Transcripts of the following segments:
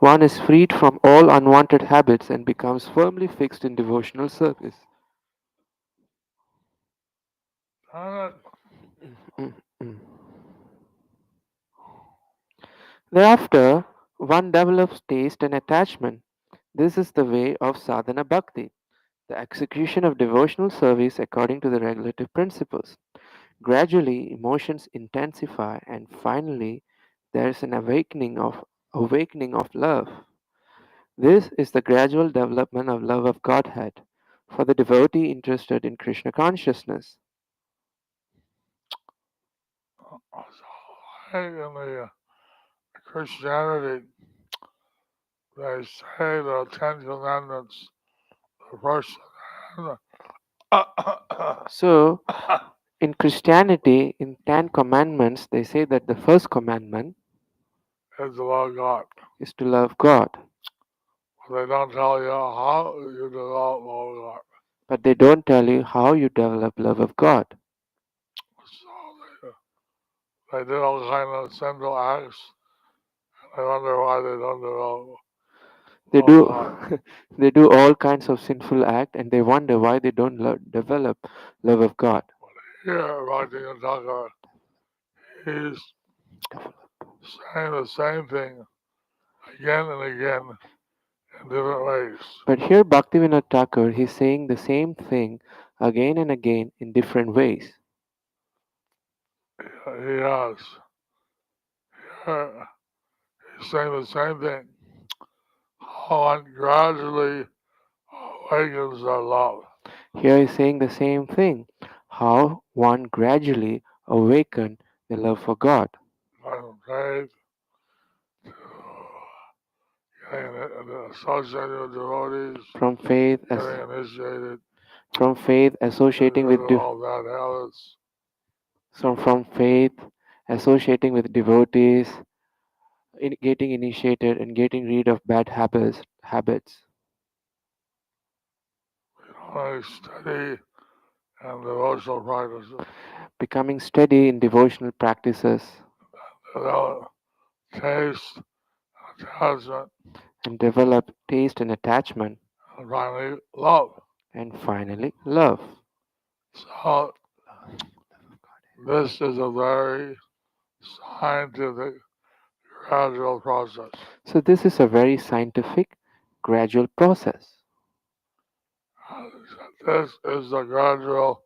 One is freed from all unwanted habits and becomes firmly fixed in devotional service. Then Mm, mm. Thereafter, one develops taste and attachment. This is the way of sadhana bhakti, the execution of devotional service according to the regulative principles. Gradually, emotions intensify, and finally, there is an awakening of love. This is the gradual development of love of Godhead for the devotee interested in Krishna consciousness. so in the Christianity, they say the Ten Commandments, the first So, in Christianity, in Ten Commandments, they say that the first commandment is the love of God. is to love God, They don't tell you how you develop love of God. but they don't tell you how you develop love of God. So they do all kind of sinful acts. I wonder why they don't develop They love of do God. they do all kinds of sinful act and they wonder why they don't develop love of God. Here, Bhakti Thakur, he's saying the same thing again and again in different ways. But here Bhaktivinoda Thakur he's saying the same thing again and again in different ways. He has. Here, he's saying the same thing. How one gradually awakens our love. Here he's saying the same thing. How one gradually awaken the love for God. From faith to getting associated with devotees, From faith as getting initiated, from faith getting associating rid with of all bad habits, so from faith associating with devotees, getting initiated and getting rid of bad habits, becoming steady and devotional practices. becoming steady in devotional practices, Develop taste, attachment, and develop taste and attachment, and finally love. and finally love. So this is a very scientific, gradual process. So this is a very scientific, gradual process. This is the gradual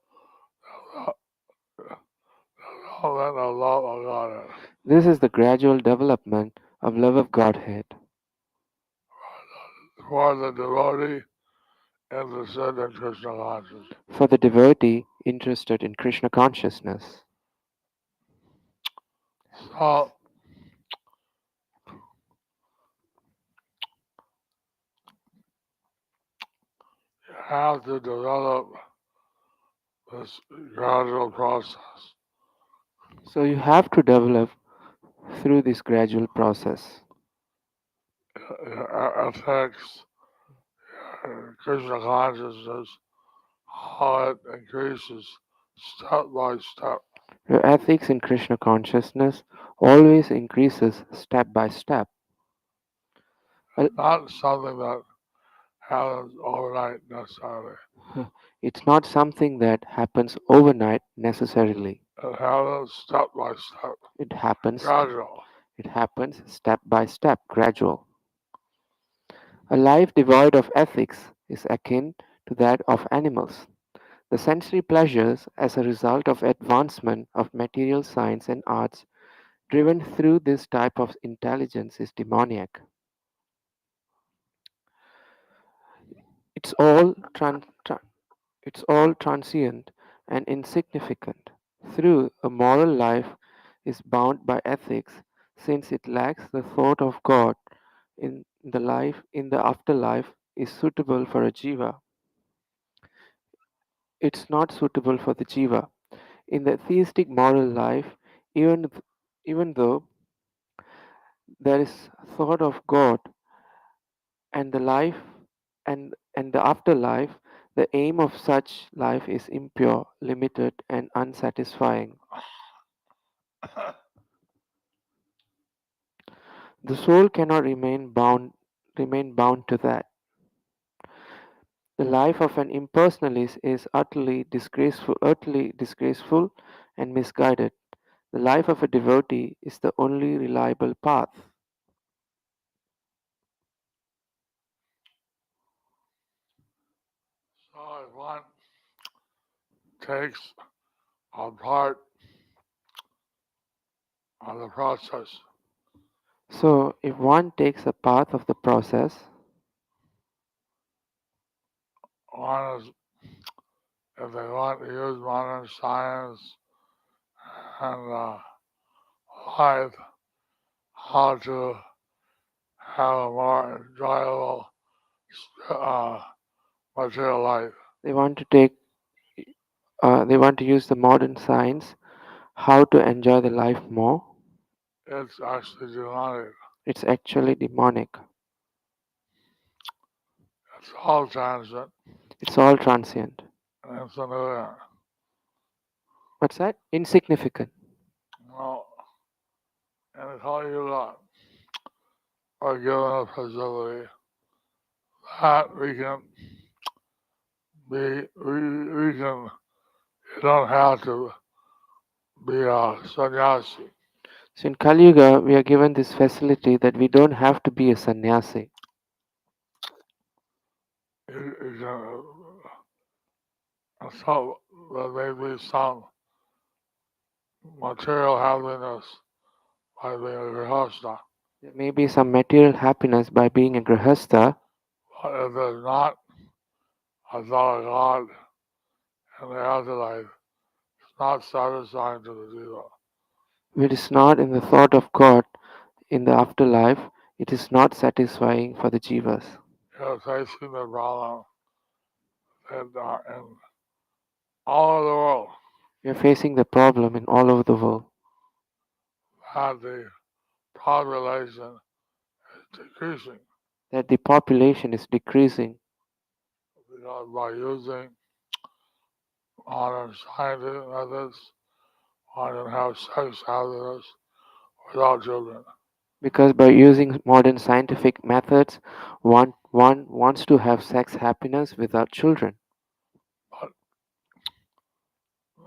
development of love of God. This is the gradual development of love of Godhead For the devotee interested in Krishna consciousness. for the devotee interested in Krishna consciousness. So you have to develop this gradual process. So you have to develop through this gradual process. It affects Krishna consciousness, how it increases step by step. Your ethics in Krishna consciousness always increases step by step. Well, Not something that happens overnight necessarily. it's not something that happens overnight necessarily. It happens step by step, It happens gradual. it happens step by step, gradual. A life devoid of ethics is akin to that of animals. The sensory pleasures as a result of advancement of material science and arts driven through this type of intelligence is demoniac. It's all it's all transient and insignificant. Through a moral life is bound by ethics since it lacks the thought of God in the afterlife is suitable for a jiva. It's not suitable for the jiva. In the theistic moral life, even even though there is thought of God and the life and the afterlife, the aim of such life is impure, limited, and unsatisfying. The soul cannot remain bound to that. The life of an impersonalist is utterly disgraceful and misguided. The life of a devotee is the only reliable path. So if one takes a part of the process, So, if one takes a path of the process, one is if they want to use modern science and life, how to have a more enjoyable uh, material life. they want to take, they want to use the modern science how to enjoy the life more. It's actually demonic. It's actually demonic. It's all transient It's all transient. and insignificant. What's that? Insignificant. Well, and it's all you got are given a facility that we can we can, you don't have to be a sannyasi. So in Kali Yuga, we are given this facility that we don't have to be a sannyasi. You can, so there may be some material happiness by being a grihastha, There may be some material happiness by being a grihastha, but if there's not a thought of God in the afterlife, it's not satisfying to the jiva. which is not in the thought of God in the afterlife. It is not satisfying for the jivas. You're facing the problem that in all of the world We are facing the problem in all over the world that the population is decreasing that the population is decreasing because by using modern scientific methods, one can have sex happiness without children. because by using modern scientific methods, one wants to have sex happiness without children. But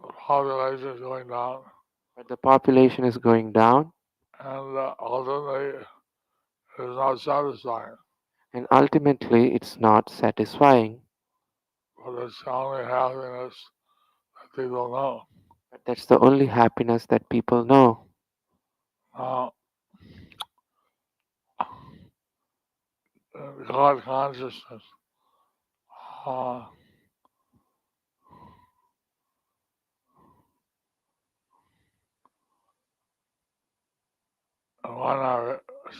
the population is going down, But the population is going down, and ultimately it is not satisfying. and ultimately it's not satisfying. But it's the only happiness that people know. But that's the only happiness that people know. Now, in God consciousness, uh, when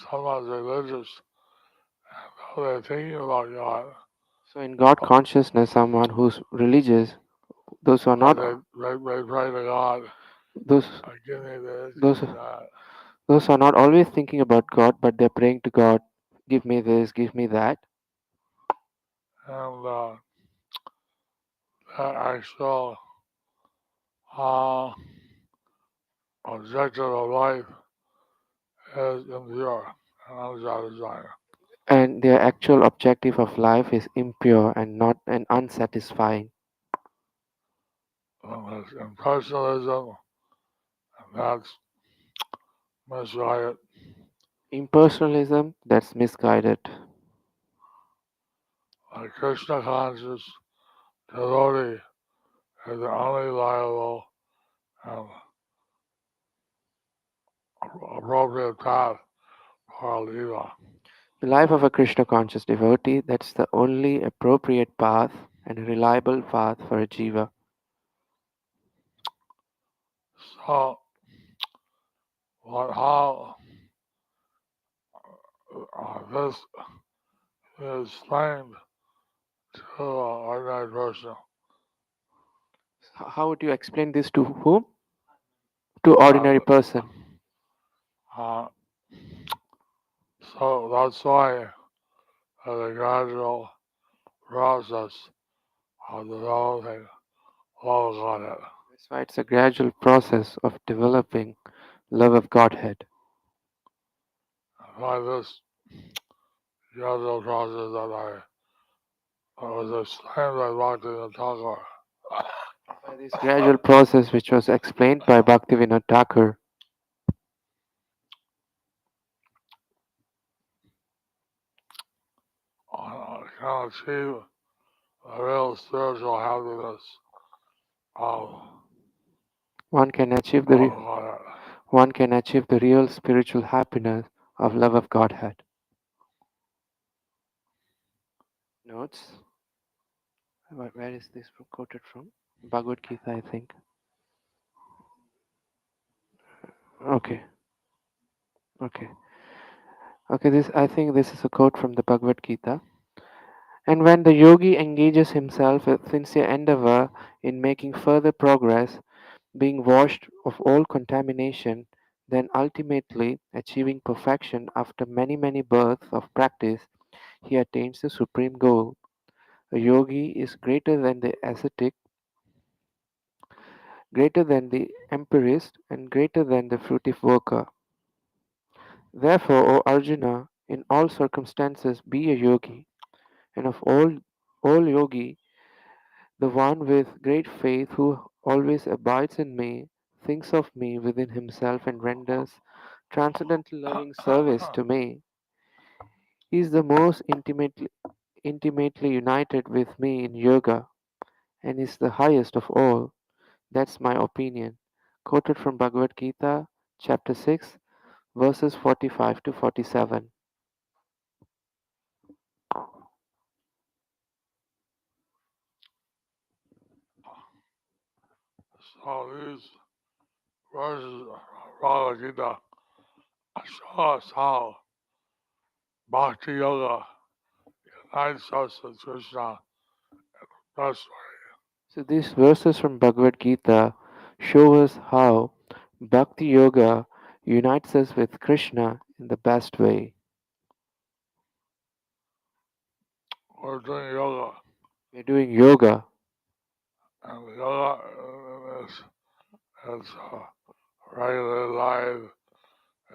someone's religious, though they're thinking about God, So in God consciousness, someone who's religious, those who are but not, they pray to God, those give me this, give those me that. those who are not always thinking about God, but they're praying to God, give me this, give me that. And the actual uh, objective of life is impure and unsatisfying. And their actual objective of life is impure and unsatisfying. And it's impersonalism, and that's misguided. Impersonalism that's misguided. A Krishna conscious devotee is the only liable and appropriate path for a leva. The life of a Krishna conscious devotee, that's the only appropriate path and a reliable path for a jiva. So, how this is explained to an ordinary person, How would you explain this to whom? To uh, ordinary person. uh, so that's why the gradual process of developing love of Godhead. That's why it's a gradual process of developing love of Godhead. by this gradual process that was explained by Bhakti Thakur. By this gradual process which was explained by Bhaktivinoda Thakur, Can achieve the real spiritual happiness of one can achieve the love re- God. one can achieve the real spiritual happiness of love of Godhead. Notes. Where is this quoted from? Bhagavad Gita, I think. Okay, okay, okay. This I think this is a quote from the Bhagavad Gita. And when the yogi engages himself with sincere endeavor in making further progress, being washed of all contamination, then ultimately achieving perfection after many, many births of practice, he attains the supreme goal. A yogi is greater than the ascetic, greater than the empirist, and greater than the fruitive worker. Therefore, O Arjuna, in all circumstances be a yogi, and of all yogi, the one with great faith who always abides in me, thinks of me within himself, and renders transcendental loving service to me. He is the most intimately united with me in yoga, and is the highest of all. That's my opinion. Quoted from Bhagavad Gita, chapter 6, verses 45 to 47. So these verses of Bhagavad Gita show us how Bhakti Yoga unites us with Krishna best way. So these verses from Bhagavad Gita show us how Bhakti Yoga unites us with Krishna in the best way. We're doing yoga, We're doing yoga. and yoga is regular life.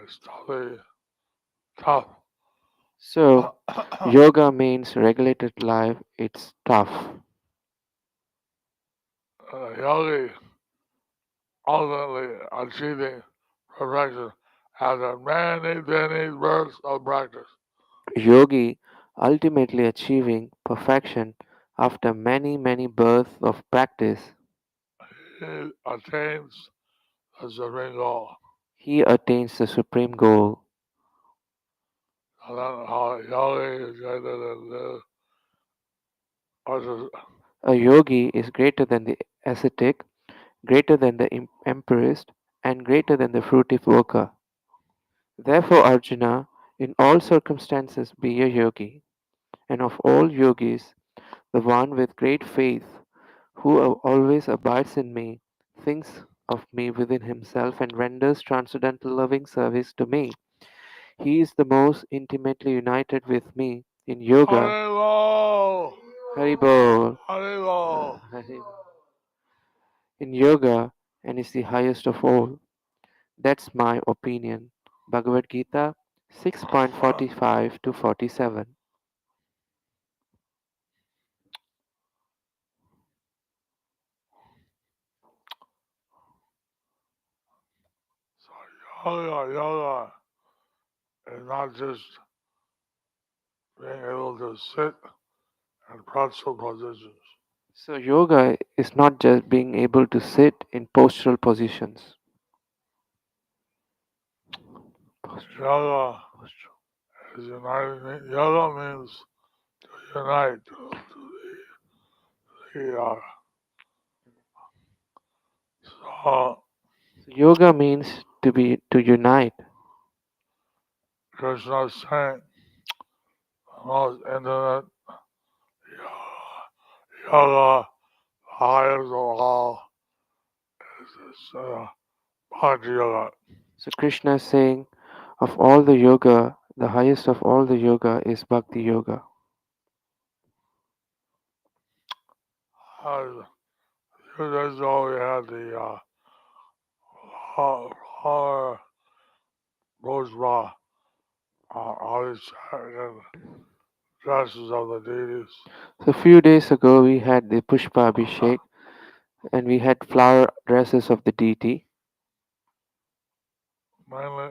It's totally tough. So yoga means regulated life. It's tough. Yogi ultimately achieving perfection after many, many births of practice. Yogi ultimately achieving perfection after many, many births of practice. He attains the supreme goal. He attains the supreme goal. And then how yogi is greater than this, which is A yogi is greater than the ascetic, greater than the empirist, and greater than the fruitive worker. Therefore, Arjuna, in all circumstances be a yogi, and of all yogis, the one with great faith, who always abides in me, thinks of me within himself, and renders transcendental loving service to me. He is the most intimately united with me in yoga. Haribo! Haribol. Haribo! In yoga, and is the highest of all. That's my opinion. Bhagavad Gita 6.45 to 47. So yoga is not just being able to sit in pretzel positions. So, yoga is not just being able to sit in postural positions. Yoga Postural. is uniting. Yoga means to unite the so So, yoga means to unite. Krishna is saying the most intimate yoga, highest of all, is this bhakti yoga. So, Krishna is saying, of all the yoga, the highest of all the yoga is bhakti yoga. As a few days ago, we had the flower rose bra all these and dresses of the deities. So, a few days ago, we had the Pushpa Abhishek and we had flower dresses of the deity. Mainly,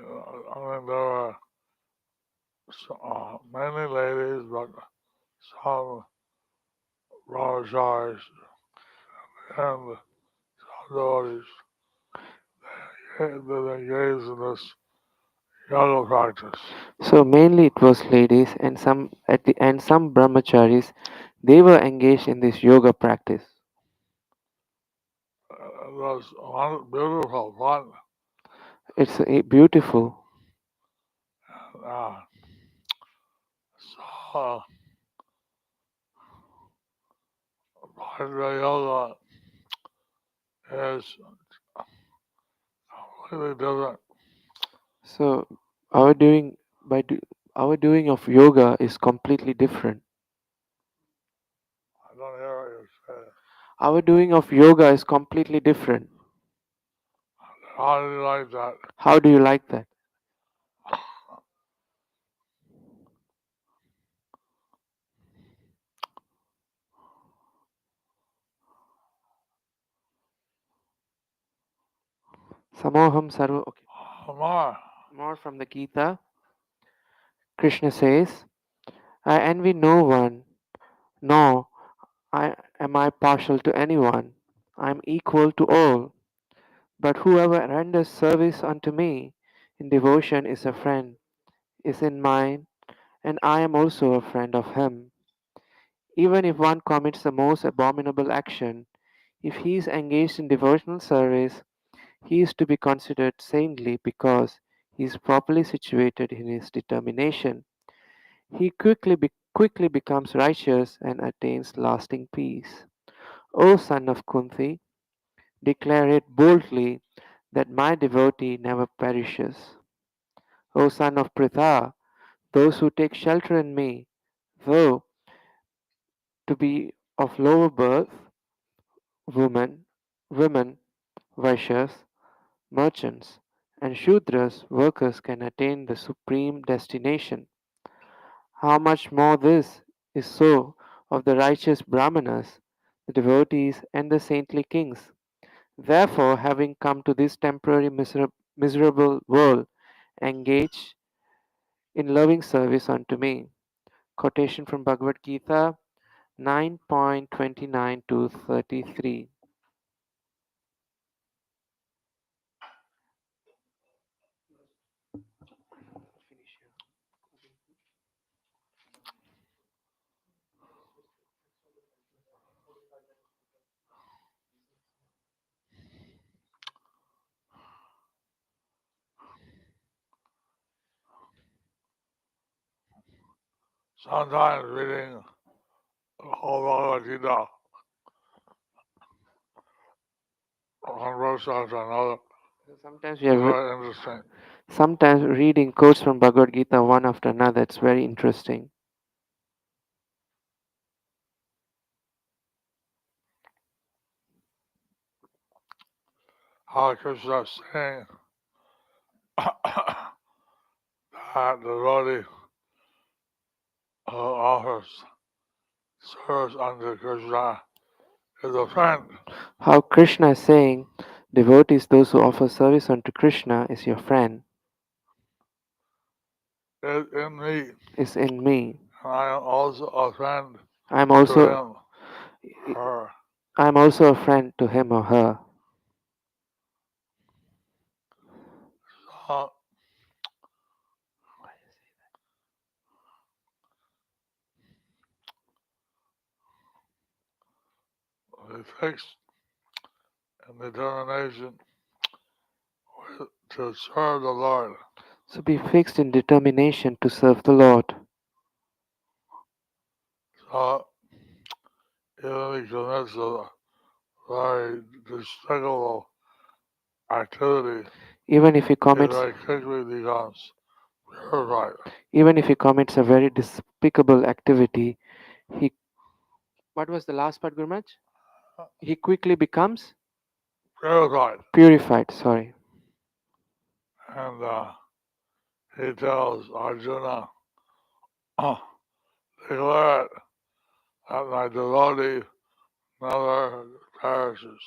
I mean, there were mainly ladies, but some brahmacharis and some devotees that engaged in this yoga practice. So, mainly it was ladies and some at the and some brahmacharis, they were engaged in this yoga practice. It was one beautiful, fun. It's beautiful. Uh, so, Bhagavad Yoga is completely different. So, our doing by do, our doing of yoga is completely different. I don't hear what you say. Our doing of yoga is completely different. How do you like that? How do you like that? Samoham sarva. Okay. More. More from the Gita. Krishna says, I envy no one, nor am I partial to anyone. I am equal to all. But whoever renders service unto me in devotion is a friend, is in mine, and I am also a friend of him. Even if one commits the most abominable action, if he is engaged in devotional service, he is to be considered saintly because he is properly situated in his determination. He quickly becomes righteous and attains lasting peace. O son of Kunti, declare it boldly that my devotee never perishes. O son of Pritha, those who take shelter in me, though to be of lower birth, women, women, Vaishyas, merchants, and Shudras, workers can attain the supreme destination. How much more this is so of the righteous Brahmanas, the devotees, and the saintly kings. Therefore, having come to this temporary miserable world, engage in loving service unto me. Quotation from Bhagavad Gita 9.29 to 33. Sometimes reading the whole Bhagavad Gita, one verse after another, Sometimes is very interesting. sometimes reading quotes from Bhagavad Gita one after another. It's very interesting. How Krishna is saying that the devotee who offers service unto Krishna is a friend, How Krishna is saying, devotees, those who offer service unto Krishna, is your friend, is in me, is in me. and I am also a friend I'm to also him, her. I'm also a friend to him or her. So we fixed in determination to serve the Lord. So be fixed in determination to serve the Lord. So even he commits a very despicable activity, Even if he he commits very quickly becomes purified. even if he commits a very despicable activity, he what was the last part, Gurmaj? He quickly becomes Purified. purified. Sorry. And he tells Arjuna, declare it, that my devotee never perishes.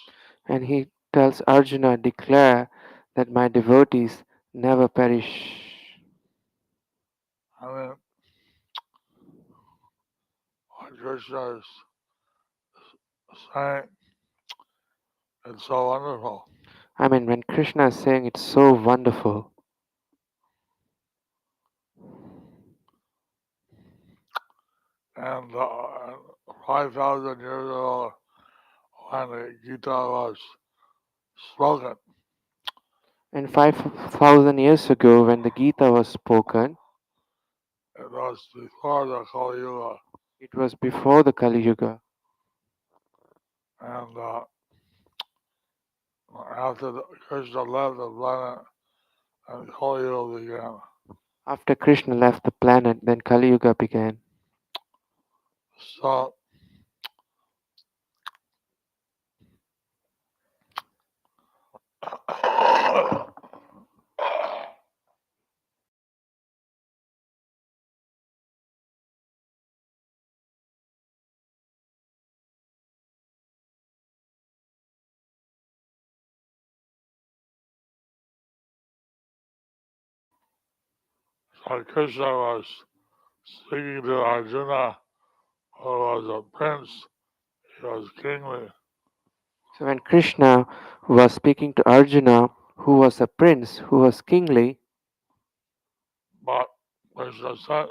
And he tells Arjuna, declare that my devotees never perish. I mean, what Krishna is saying, it's so wonderful. I mean, when Krishna is saying it's so wonderful, And 5,000 years ago, when the Gita was spoken, and 5,000 years ago, when the Gita was spoken, it was before the Kali Yuga. it was before the Kali Yuga. And after Krishna left the planet, and Kali Yuga began. After Krishna left the planet, then Kali Yuga began. So, so Krishna was speaking to Arjuna, who was a prince, he was kingly. So when Krishna was speaking to Arjuna, who was a prince, who was kingly, But Krishna said,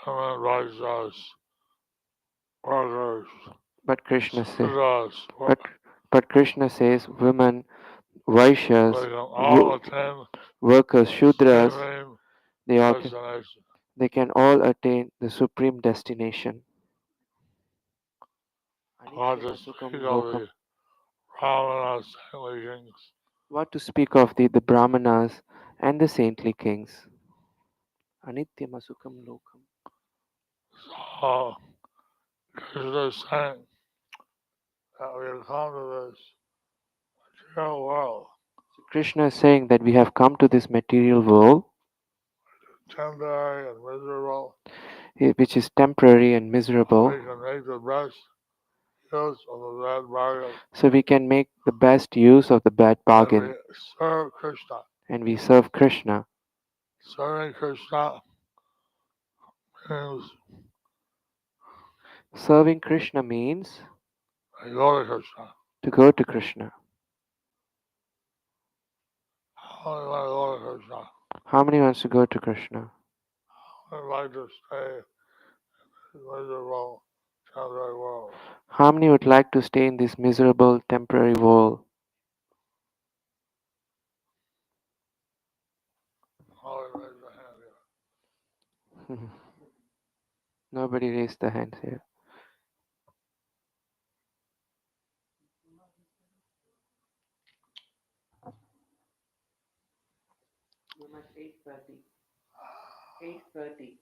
women, Vaishyas, workers, but Krishna says, Sudras, but but Krishna says, women, they Vaishyas, can all attain workers, Shudras, supreme they all destination. they can all attain the supreme destination. Not to Anityam speak of lokam. the Brahmana saintly kings. What to speak of the Brahmanas and the saintly kings? Anityam lokam. So Krishna is saying that we have come to this material world, So Krishna is saying that we have come to this material world, temporary and miserable, which is temporary and so miserable, we can make the best use of the bad bargain, so we can make the best use of the bad and we bargain, serve Krishna. and we serve Krishna. Serving Krishna means Serving Krishna means I go to Krishna. to go to Krishna. How do I go to Krishna? How many wants to go to Krishna? I'd like to stay in the miserable temporary world. How many would like to stay in this miserable temporary world? How do I raise the hand here? Nobody raised their hands here. At 8:30. 8:30.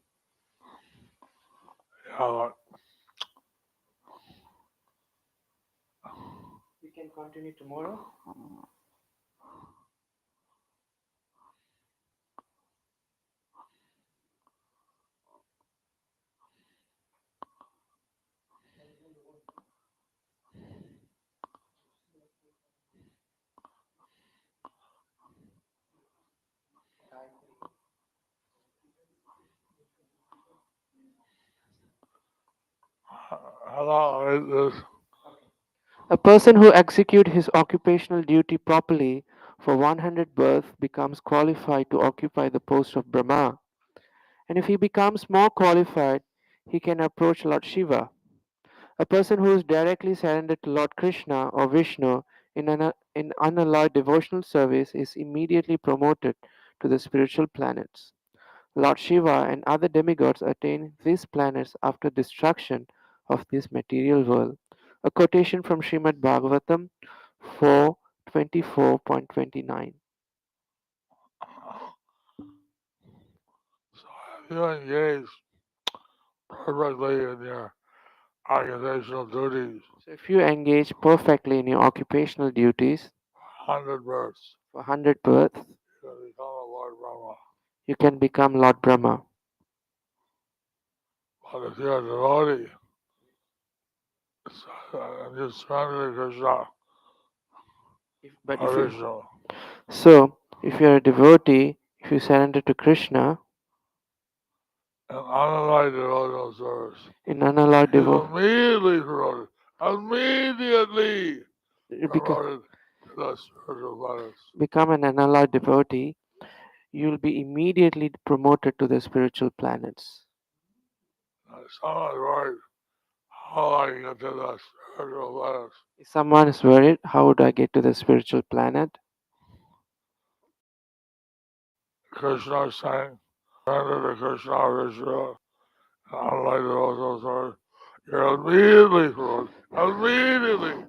Yeah, We can continue tomorrow. how long is this? A person who executes his occupational duty properly for 100 births becomes qualified to occupy the post of Brahma. And if he becomes more qualified, he can approach Lord Shiva. A person who is directly surrendered to Lord Krishna or Vishnu in unalloyed devotional service is immediately promoted to the spiritual planets. Lord Shiva and other demigods attain these planets after destruction of this material world. A quotation from Srimad Bhagavatam 4:24.29. So if you engage perfectly in your occupational duties, So if you engage perfectly in your occupational duties 100 births, for 100 births, you can become a Lord Brahma. you can become Lord Brahma. But if you're a devotee and you surrender to Krishna But if or you Vishnu, so if you're a devotee, if you surrender to Krishna and unallied devotional service, in unallowed is devotion, immediately become, promoted to the spiritual planets. become an unallowed devotee, you'll be immediately promoted to the spiritual planets. Now, someone's worried how I can get to the spiritual planets. If someone is worried, how would I get to the spiritual planet? Krishna is saying, surrender to Krishna or Vishnu, and unlike devotional service, you're immediately promoted. Immediately.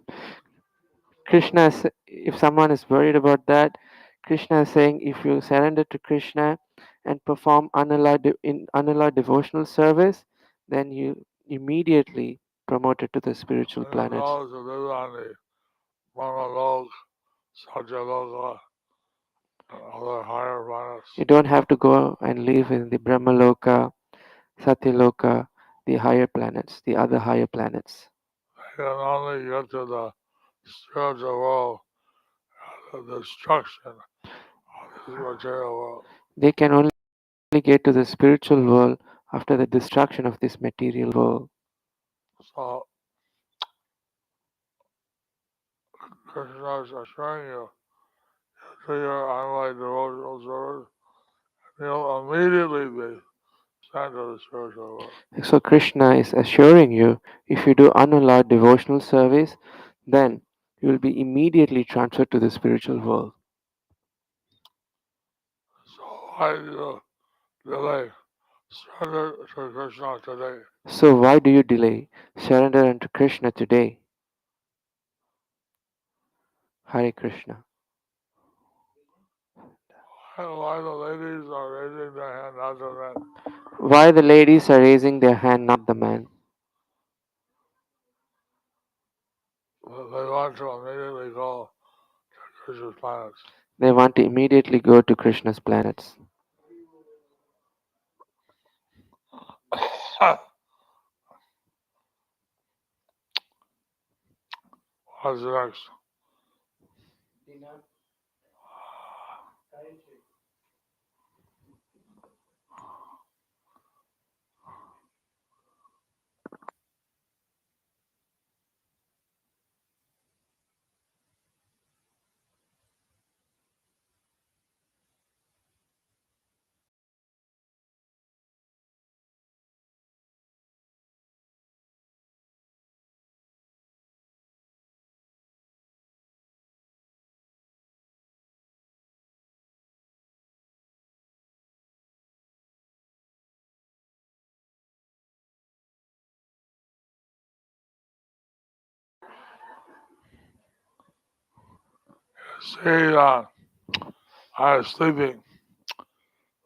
Krishna, if someone is worried about that, Krishna is saying if you surrender to Krishna and perform in unallowed devotional service, then you immediately promoted to the spiritual And you're planets. supposed to live on the Brahma-lok, Satyaloka, and other higher planets. You don't have to go and live in the Brahmaloka, Satyaloka, the higher planets, the other higher planets. They can only get to the spiritual world, the destruction of this material world. They can only get to the spiritual world after the destruction of this material world. So Krishna is assuring you to your unlike devotional service, you'll immediately be sent to the spiritual world. So Krishna is assuring you if you do unallowed devotional service, then you will be immediately transferred to the spiritual world. So why do you delay? Surrender to Krishna today. So why do you delay? Surrender unto Krishna today. Hare Krishna. Why the ladies are raising their hand, not the men? Why the ladies are raising their hand, not the man? They want to immediately go to Krishna's planets. They want to immediately go to Krishna's planets. What's next? See, I was sleeping.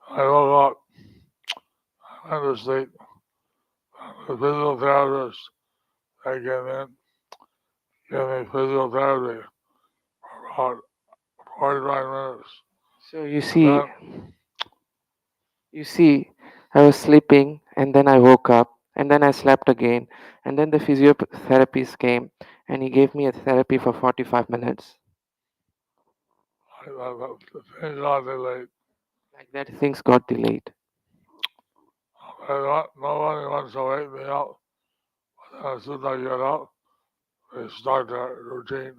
I woke up. I went to sleep. The physical therapist that came in gave me physical therapy for about 45 minutes. So you And see, then you see, I was sleeping and then I woke up and then I slept again and then the physiotherapist came and he gave me a therapy for 45 minutes. things got delayed. Like that, things got delayed. Nobody wants to wake me up. But as soon as I get up, they start their routine.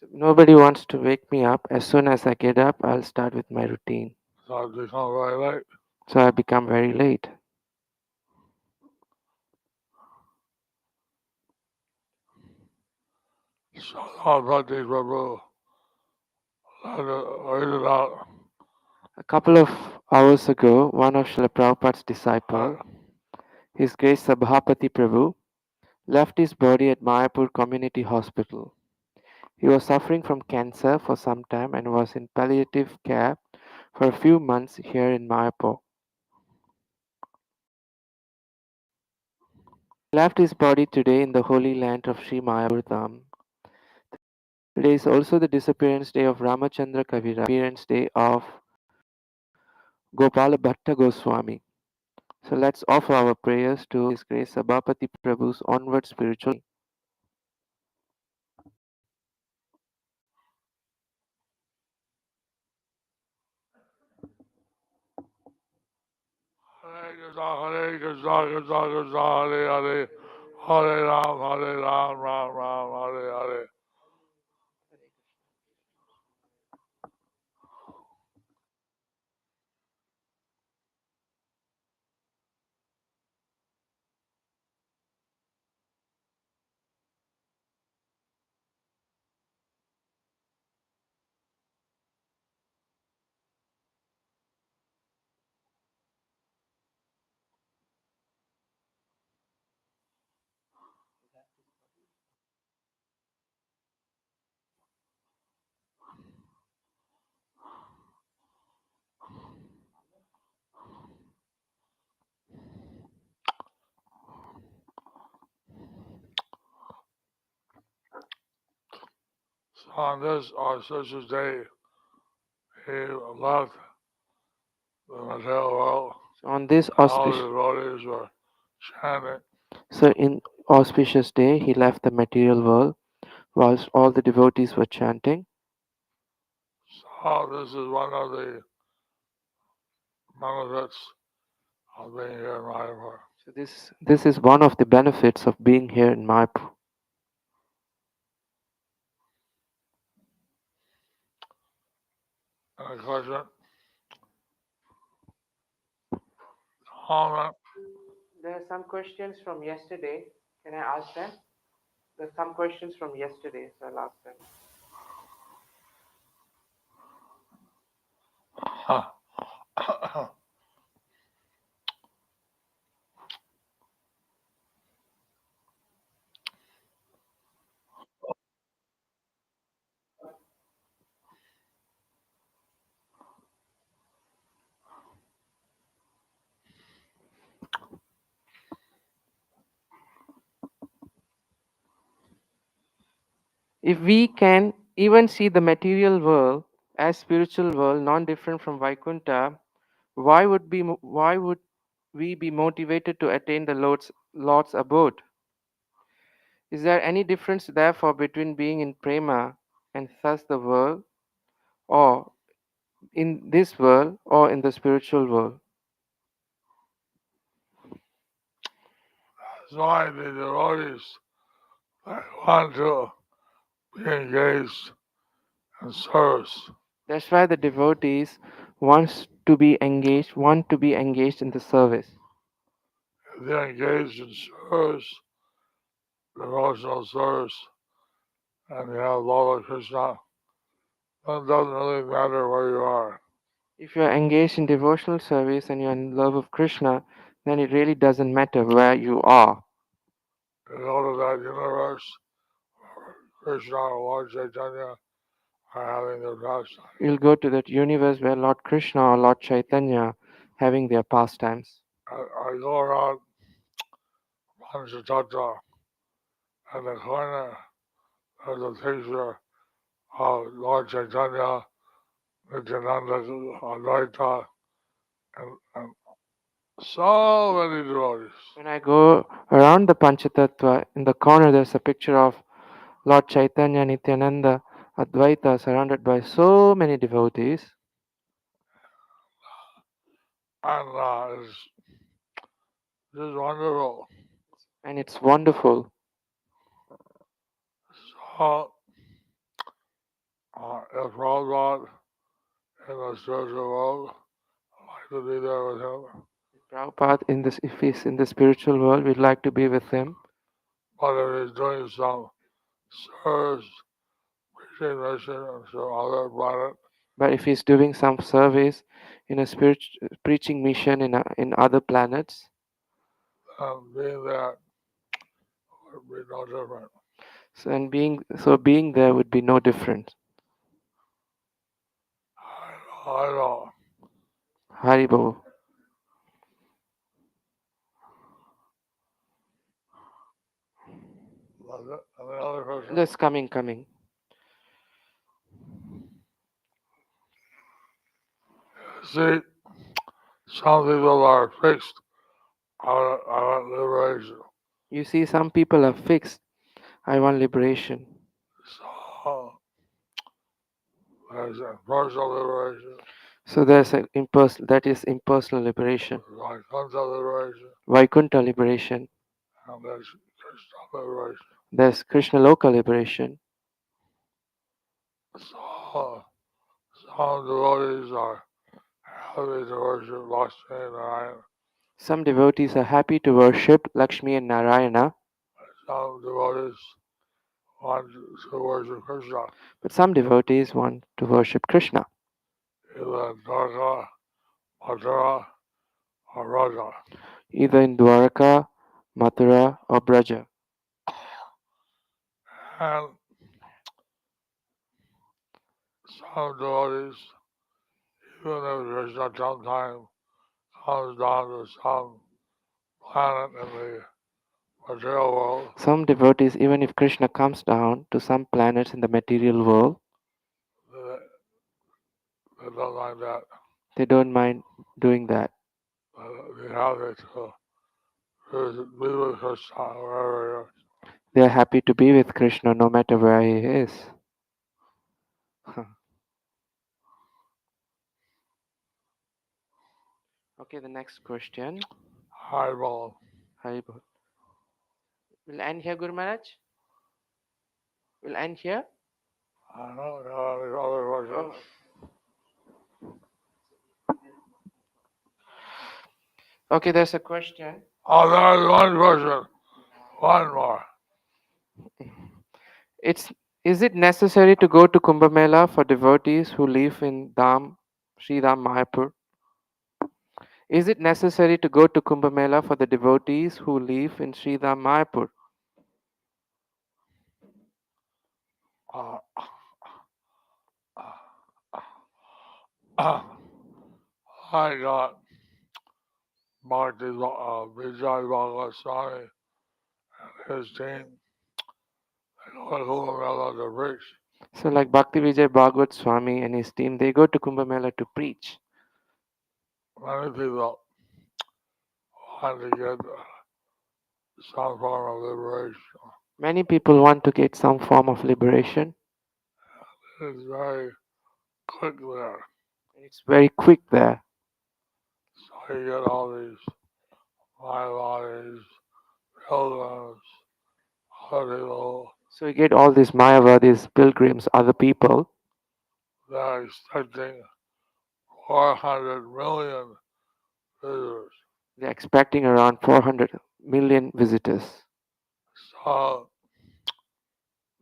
So nobody wants to wake me up. As soon as I get up, I'll start with my routine. So I become very late. So I become very late. So Bhakti Prabhu waited out. A couple of hours ago, one of Srila Prabhupada's Uh, disciple, His Grace Sabhapati Prabhu, left his body at Mayapur Community Hospital. He was suffering from cancer for some time and was in palliative care for a few months here in Mayapur. He left his body today in the holy land of Sri Mayapur Dham. Today is also the disappearance day of Ramachandra Kavira, disappearance day of Gopala Bhatta Goswami. So let's offer our prayers to His Grace Sabhapati Prabhu's onward spiritual. Hare Krishna, Krishna Krishna, Hare Hare, Hare Ram, Ram Ram, Hare Hare. So on this auspicious day, he left the material world, So on this and all the auspicious, devotees were chanting. so in auspicious day, he left the material world, whilst all the devotees were chanting. So this is one of the benefits of being here in Mayapur. So this is one of the benefits of being here in Mayapur. Any question? Comment? There are some questions from yesterday. Can I ask them? There's some questions from yesterday, so I'll ask them. If we can even see the material world as spiritual world, non-different from Vaikuntha, why would we be motivated to attain the Lord's abode? Is there any difference therefore between being in prema and thus the world, or in this world, or in the spiritual world? That's why the devotees want to be engaged in service. That's why the devotees want to be engaged in the service. If they're engaged in service, devotional service, and you have Lord Krishna, then it doesn't really matter where you are. If you are engaged in devotional service and you are in love of Krishna, then it really doesn't matter where you are. You go to that universe where Krishna or Lord Chaitanya are having their pastime. You'll go to that universe where Lord Krishna or Lord Chaitanya having their pastimes. I go around Panchatattva, and the corner there's a picture of Lord Chaitanya, Nityananda, Advaita, and so many devotees. When I go around the Panchatattva, in the corner there's a picture of Lord Chaitanya, Nityananda, Advaita, surrounded by so many devotees, And it's just wonderful. and it's wonderful. So, if Prabhupada in the spiritual world, I'd like to be there with him. Prabhupada, if he's in the spiritual world, we'd like to be with him. But if he's doing some service, preaching mission, and some other planet, But if he's doing some service in a preaching mission in other planets, then being there would be no different. being there would be no different. I know. Haribo. Any other question? That's coming. See, some people are fixed on liberation. You see, some people are fixed. I want liberation. So there's a personal liberation, So there's a that is impersonal liberation. like concept liberation, Vaikuntha liberation. and there's Krishna liberation. There's Krishna Loka liberation. So some devotees are happy to worship Lakshmi and Narayana. Some devotees are happy to worship Lakshmi and Narayana, Some devotees want to worship Krishna, but some devotees want to worship Krishna, either in Dwarka, Mathura, or Raja. either in Dwaraka, Mathura, or Braja. And some devotees, even if Krishna sometime comes down to some planet in the material world, Some devotees, even if Krishna comes down to some planets in the material world, they, they don't like that. they don't mind doing that. They have it to be with Krishna wherever They are happy to be with Krishna no matter where he is. Okay, the next question. high ball. Haribol. We'll end here, Guru Maharaj. We'll end here. I don't know any other questions. Okay, there's a question. Oh, there's one question. One more. It's Is it necessary to go to Kumbh Mela for devotees who live in Sri Dham Mayapur? Is it necessary to go to Kumbh Mela for the devotees who live in Sri Dham Mayapur? Uh, uh, I got Bhakti Vijay Bhagavad Swami and his team. They go to Kumbh to preach. So, like Bhakti Vijay Bhagavad Swami and his team, they go to Kumbh Mela to preach. Many people want to get some form of liberation. Many people want to get some form of liberation. It's very quick there. It's very quick there. So you get all these Mayavadis, pilgrims, other people So you get all these Mayavadis, pilgrims, other people. that are expecting 400 million visitors. They're expecting around 400 million visitors. So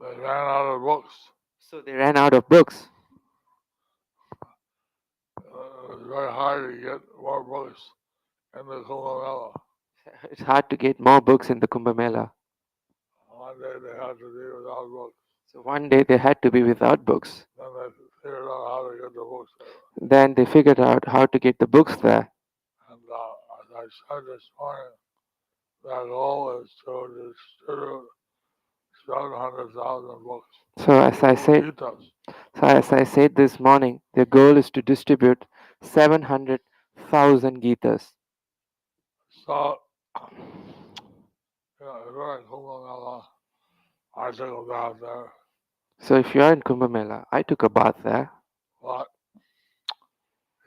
they ran out of books. So they ran out of books. It's very hard to get more books in the Kumbh Mela. It's hard to get more books in the Kumbh Mela. One day they had to be without books. So one day they had to be without books. Then they figured out how to get the books there. Then they figured out how to get the books there. And as I said this morning, their goal is to distribute 700,000 books. So as I said, Gitas. this morning, their goal is to distribute 700,000 Gitas. So, it's very Kumbh Mela. I took a bath there. So if you are in Kumbh Mela, I took a bath there. But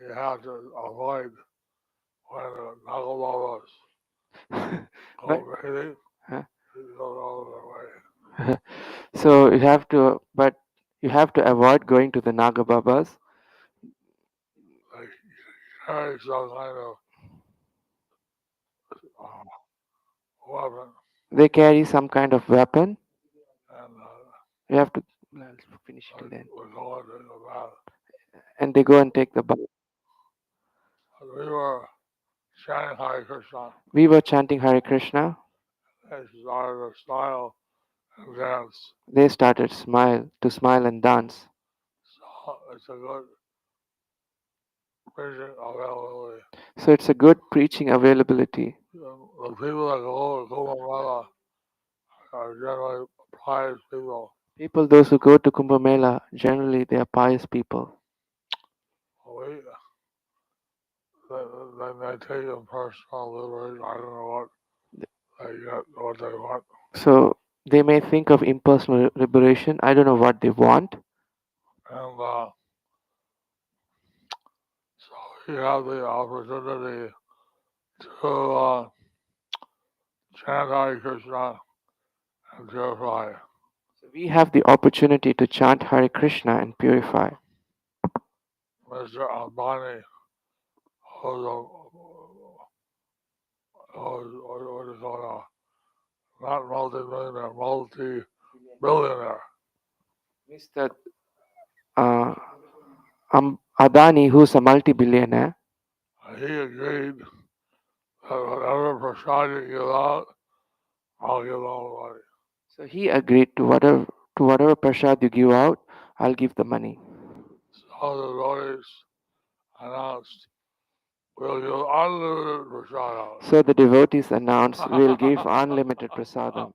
you have to avoid when the knuckle go But bathing. huh? You go all the way. So you have to avoid going to the Naga Babas. They carry some kind of weapon, They carry some kind of weapon. and You have to finish it then. we go into the bath. And they go and take the bath. We were chanting Hare Krishna. We were chanting Hare Krishna. They started to smile and dance. They started smile and dance. So it's a good preaching availability. So it's a good preaching availability. The people that go to Kumbh Mela are generally pious people. People, those who go to Kumbh Mela, generally they are pious people. We, then they take them personal liberation. I don't know they get, what they want. So they may think of impersonal liberation. I don't know what they want. And so we have the opportunity to chant Hare Krishna and purify. So we have the opportunity to chant Hare Krishna and purify. Mr. Ambani, who's what is called not multi-millionaire, multi-billionaire. Mr. Uh, Adani, who's a multi-billionaire, He agreed that whatever prasad you give out, I'll give all the money. so he agreed to whatever prasad you give out, I'll give the money. So the devotees announced, we'll give unlimited prasad out. So the devotees announced, we'll give unlimited prasadam.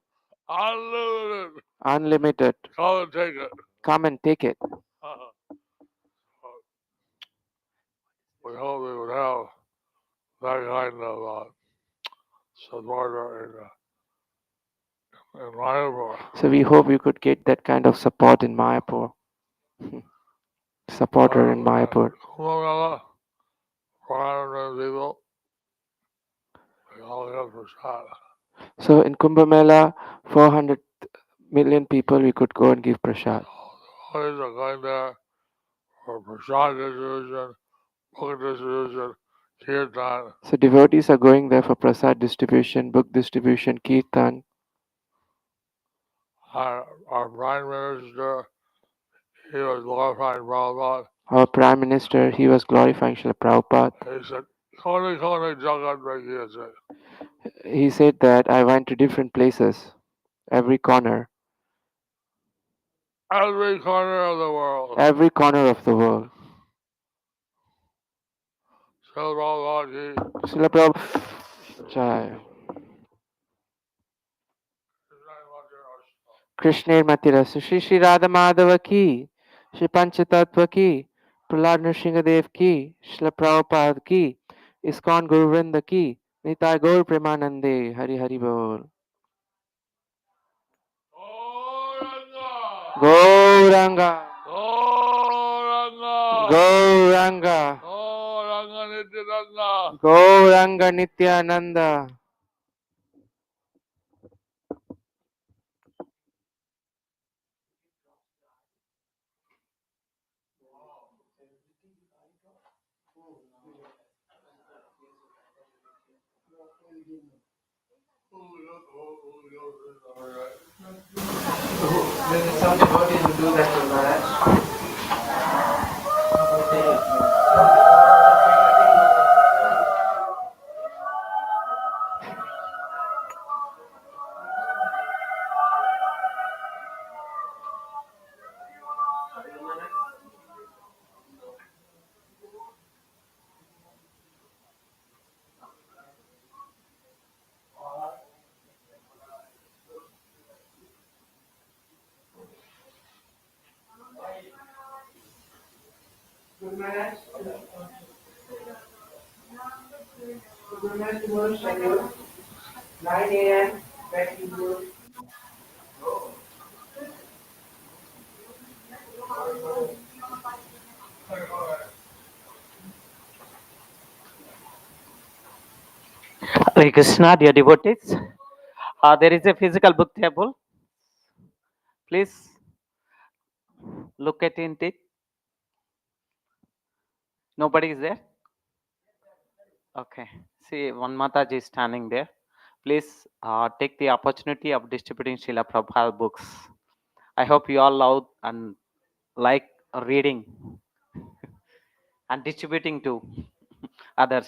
Unlimited. Unlimited. Come and take it. Come and take it. We hope we would have that kind of supporter in Mayapur. So we hope we could get that kind of support in Mayapur. Supporter in Mayapur. Kumbh, 400 people, we all get prasad. So in Kumbh Mela, 400 million people, we could go and give prasad. Always are going there for prasad distribution, book distribution, kirtan. So devotees are going there for prasad distribution, book distribution, kirtan. Our Prime Minister, he was glorifying Prabhupada. Our Prime Minister, he was glorifying Srila Prabhupada. He said, Kone Kone Jagat Megiyase. He said that I went to different places, every corner. Every corner of the world. Every corner of the world. So Prabhupada ji. Srila Prabhupada. Jai. Krishna Matirasu Shri Shri Radha Madhava ki, Shri Panchatattva ki, Prahlad Nrsingadev ki, Srila Prabhupada ki, ISKCON Guruvrinda ki, Nitai Gaur Premanande, Hari Hari Bol. Gauranga. Gauranga. Gauranga. Gauranga Nityananda. Gauranga Nityananda. Some devotees will do that to Maharaj. Good Maharaj. Good Maharaj, tomorrow schedule. 9 a.m. Back in Guru. Hare Krishna, dear devotees. There is a physical book table. Please look at it. Nobody is there? Okay. See, one Mataji is standing there. Please take the opportunity of distributing Srila Prabhupada books. I hope you all love and like reading and distributing to others.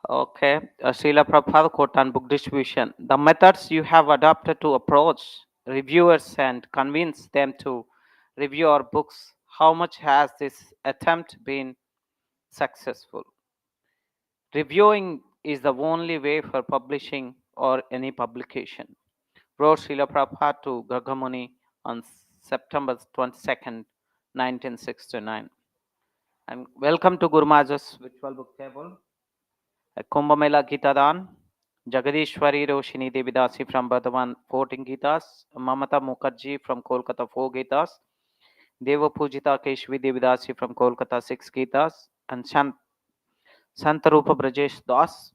Okay, Srila Prabhupada quote on book distribution. The methods you have adopted to approach reviewers and convince them to review our books, how much has this attempt been successful? Reviewing is the only way for publishing or any publication, wrote Srila Prabhupada to Gargamuni on September 22nd, 1969. And welcome to Guru Maharaj's virtual book table. Kumbh Mela Gita Dan, Jagadishwari Roshini Devidasi from Bardhaman 14 Gitas, Mamata Mukherjee from Kolkata 4 Gitas, Deva Pujita Keshvi Devidasi from Kolkata 6 Gitas, and Santarupa Brajesh Das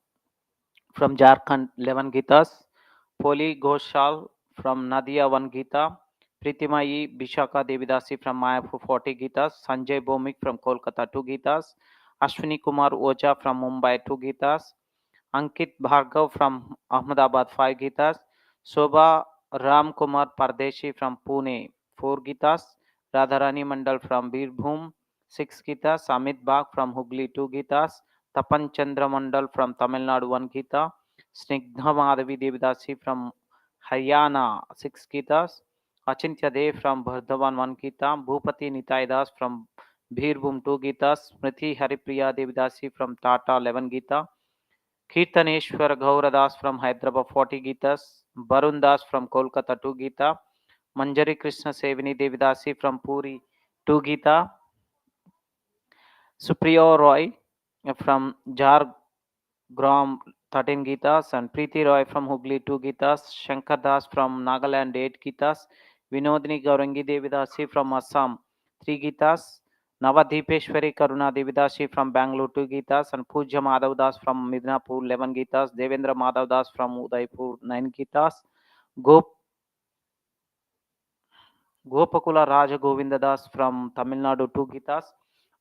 from Jharkhand 11 Gitas, Poli Ghoshal from Nadia 1 Gita, Pritimayi Bishaka Devidasi from Mayapur 40 Gitas, Sanjay Bomik from Kolkata 2 Gitas, Ashwini Kumar Oja from Mumbai 2 Gitas, Ankit Bhargav from Ahmedabad 5 Gitas, Shobha Ram Kumar Pardeshi from Pune 4 Gitas, Radharani Mandal from Birbhum 6 Gitas, Amit Bag from Hugli 2 Gitas, Tapan Chandra Mandal from Tamil Nadu 1 Gita, Snigdha Madhavi Devidasi from Haryana 6 Gitas, Achintya Dev from Bardhaman 1 Gita, Bhupati Nitai Das from Birbhum 2 Gitas, Smriti Haripriya Devidasi from Tata 11 Gita, Kirtaneshwar Gauradas from Hyderabad 40 Gitas, Barun Das from Kolkata 2 Gita, Manjari Krishna Sevini Devidasi from Puri 2 Gita, Supriya Roy from Jhargram 13 Gitas, and Preeti Roy from Hugli 2 Gitas, Shankar Das from Nagaland 8 Gitas, Vinodini Gaurangi Devidasi from Assam 3 Gitas, Navadipeshwari Karuna Devidasi from Bangalore 2 Gitas, and Pujya Madhav Das from Midnapur 11 Gitas, Devendra Madhav Das from Udaipur 9 Gitas, Gop Gopakula Raja Govinda Das from Tamil Nadu 2 Gitas,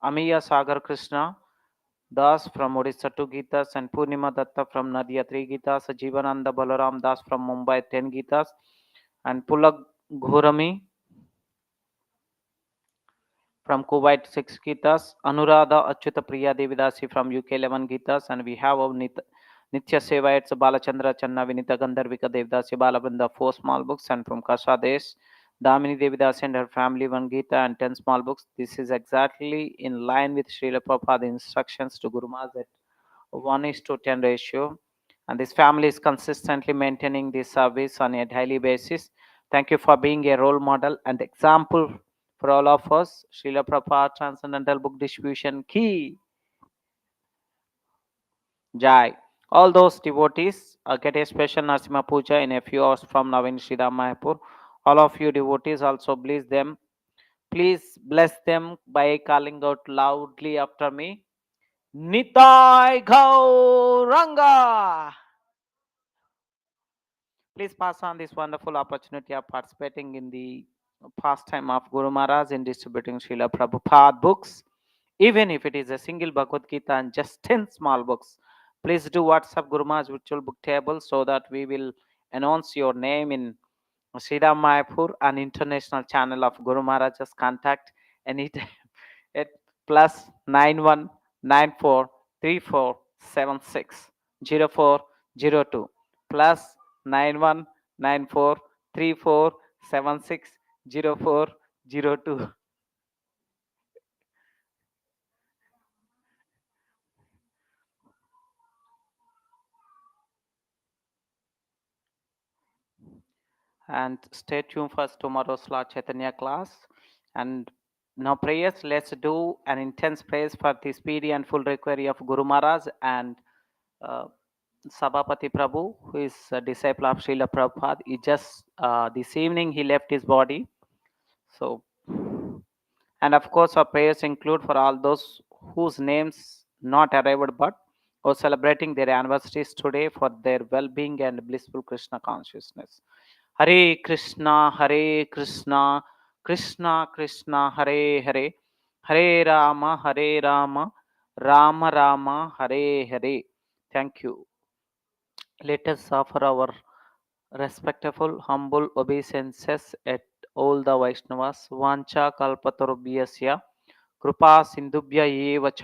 Amiya Sagar Krishna Das from Odisha 2 Gitas, and Purnima Datta from Nadia 3 Gitas, Jivananda Balaram Das from Mumbai 10 Gitas, and Pulag Ghorami from Kuwait 6 Gitas, Anuradha Achyuta Priya Devidasi from UK 11 Gitas, and we have our Nitya Seva, it's Balachandra Channa Vinita Gandharvika Devdasi Balabrinda 4 small books, and from Kashadesh, Damini Devidasi and her family 1 Gita and 10 small books. This is exactly in line with Srila Prabhupada instructions to Guru Maharaj that 1 is to 10 ratio, and this family is consistently maintaining this service on a daily basis. Thank you for being a role model and example for all of us. Srila Prabhupada Transcendental Book Distribution Key Jai. All those devotees get a special Narsimha Puja in a few hours from now in Sridham Mayapur. All of you devotees also bless them. Please bless them by calling out loudly after me. Nitai Gauranga. Please pass on this wonderful opportunity of participating in the pastime of Guru Maharaj in distributing Srila Prabhupada books, even if it is a single Bhagavad Gita and just 10 small books. Please do WhatsApp Guru Maharaj virtual book table so that we will announce your name in Sridham Mayapur, an international channel of Guru Maharaj's contact anytime at +919434760402 +919434760402. And stay tuned for tomorrow's Lord Chaitanya class. And now prayers, let's do an intense prayers for the speedy and full recovery of Guru Maharaj and uh, Sabapati Prabhu, who is a disciple of Srila Prabhupada. He just this evening he left his body. So, and of course, our prayers include for all those whose names not arrived but are celebrating their anniversaries today for their well-being and blissful Krishna consciousness. Hare Krishna, Hare Krishna, Krishna Krishna, Hare Hare, Hare Rama, Hare Rama, Rama Rama, Hare Hare. Thank you. Let us offer our respectful, humble obeisances at all the Vaishnavas. Vancha kalpatarubhyasya कृपा सिंधुभ्य एव च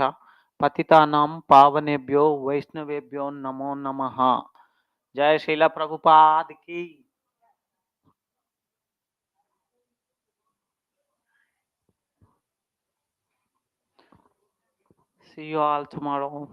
पतितानां पावनेभ्यो वैष्णवेभ्यो नमो नमः. जय श्रीला प्रभुपाद की. See you all tomorrow.